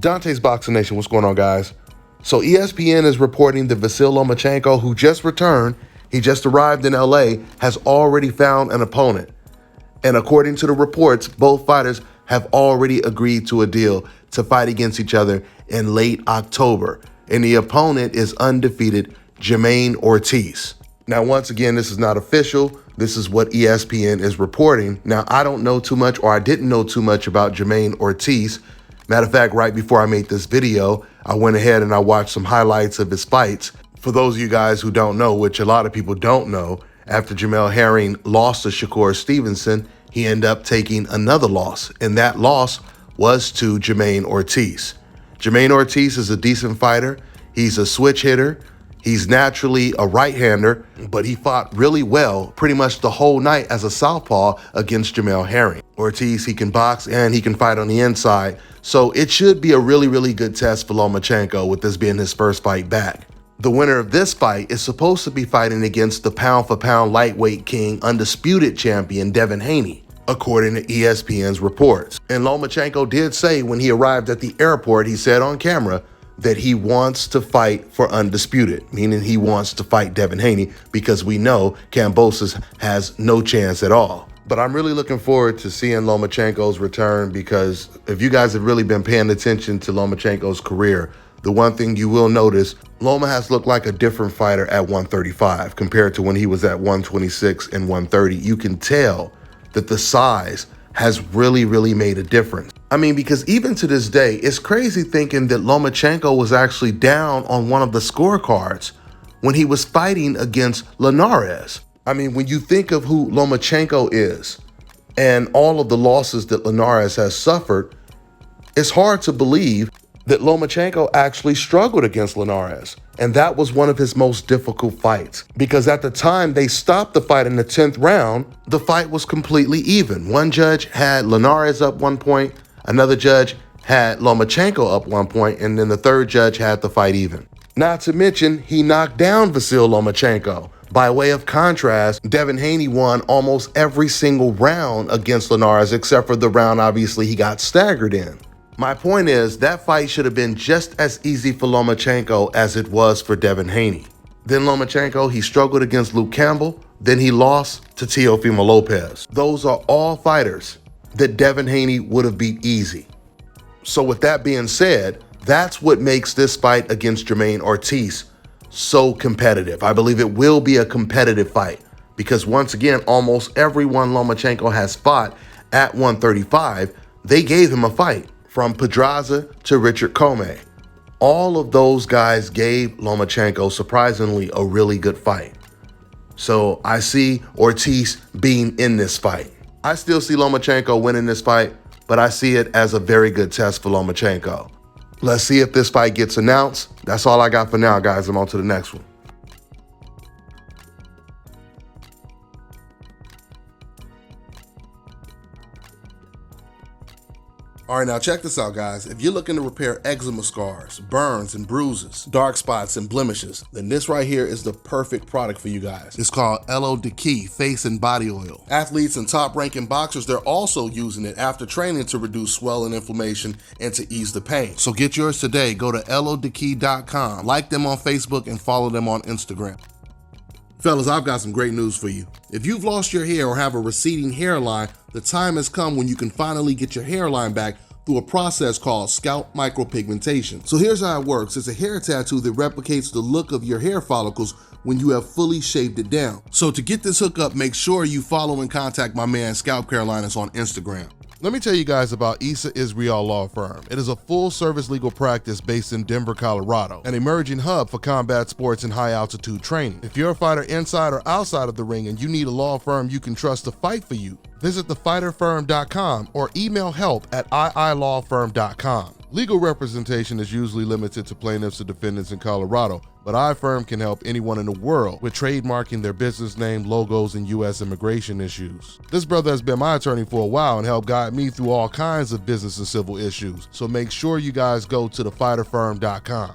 Dante's Boxing Nation, what's going on, guys? So ESPN is reporting that Vasyl Lomachenko, who just returned, he just arrived in LA, has already found an opponent. And according to the reports, both fighters have already agreed to a deal to fight against each other in late October. And the opponent is undefeated Jermaine Ortiz. Now, once again, this is not official. This is what ESPN is reporting. Now, I don't know too much, or I didn't know too much about Jermaine Ortiz. Matter of fact, right before I made this video, I went ahead and I watched some highlights of his fights. For those of you guys who don't know, which a lot of people don't know, after Jamel Herring lost to Shakur Stevenson, he ended up taking another loss, and that loss was to Jermaine Ortiz. Jermaine Ortiz is a decent fighter. He's a switch hitter. He's naturally a right-hander, but he fought really well pretty much the whole night as a southpaw against Jamel Herring. Ortiz, he can box and he can fight on the inside, so it should be a really, really good test for Lomachenko with this being his first fight back. The winner of this fight is supposed to be fighting against the pound-for-pound lightweight king, undisputed champion Devin Haney, according to ESPN's reports. And Lomachenko did say when he arrived at the airport, he said on camera that he wants to fight for undisputed, meaning he wants to fight Devin Haney, because we know Kambosos has no chance at all. But I'm really looking forward to seeing Lomachenko's return, because if you guys have really been paying attention to Lomachenko's career, the one thing you will notice, Loma has looked like a different fighter at 135 compared to when he was at 126 and 130. You can tell that the size has really, really made a difference. I mean, because even to this day, it's crazy thinking that Lomachenko was actually down on one of the scorecards when he was fighting against Linares. I mean, when you think of who Lomachenko is and all of the losses that Linares has suffered, it's hard to believe that Lomachenko actually struggled against Linares. And that was one of his most difficult fights, because at the time they stopped the fight in the 10th round, the fight was completely even. One judge had Linares up 1 point, another judge had Lomachenko up 1 point, and then the third judge had the fight even. Not to mention, he knocked down Vasyl Lomachenko. By way of contrast, Devin Haney won almost every single round against Linares, except for the round, obviously, he got staggered in. My point is, that fight should have been just as easy for Lomachenko as it was for Devin Haney. Then Lomachenko, he struggled against Luke Campbell, then he lost to Teofimo Lopez. Those are all fighters that Devin Haney would have beat easy. So with that being said, that's what makes this fight against Jermaine Ortiz so competitive. I believe it will be a competitive fight, because once again, almost everyone Lomachenko has fought at 135, they gave him a fight. From Pedraza to Richard Comey, all of those guys gave Lomachenko, surprisingly, a really good fight. So I see Ortiz being in this fight. I still see Lomachenko winning this fight, but I see it as a very good test for Lomachenko. Let's see if this fight gets announced. That's all I got for now, guys. I'm on to the next one. All right, now check this out, guys. If you're looking to repair eczema scars, burns and bruises, dark spots and blemishes, then this right here is the perfect product for you guys. It's called Elo de Key Face and Body Oil. Athletes and top-ranking boxers, they're also using it after training to reduce swelling, inflammation, and to ease the pain. So get yours today. Go to elodekey.com, like them on Facebook, and follow them on Instagram. Fellas, I've got some great news for you. If you've lost your hair or have a receding hairline, the time has come when you can finally get your hairline back through a process called scalp micropigmentation. So here's how it works. It's a hair tattoo that replicates the look of your hair follicles when you have fully shaved it down. So to get this hookup, make sure you follow and contact my man Scalp Carolinas on Instagram. Let me tell you guys about Issa Israel Law Firm. It is a full-service legal practice based in Denver, Colorado, an emerging hub for combat sports and high-altitude training. If you're a fighter inside or outside of the ring and you need a law firm you can trust to fight for you, visit thefighterfirm.com or email help@iilawfirm.com. Legal representation is usually limited to plaintiffs or defendants in Colorado, but iFirm can help anyone in the world with trademarking their business name, logos, and U.S. immigration issues. This brother has been my attorney for a while and helped guide me through all kinds of business and civil issues, so make sure you guys go to thefighterfirm.com.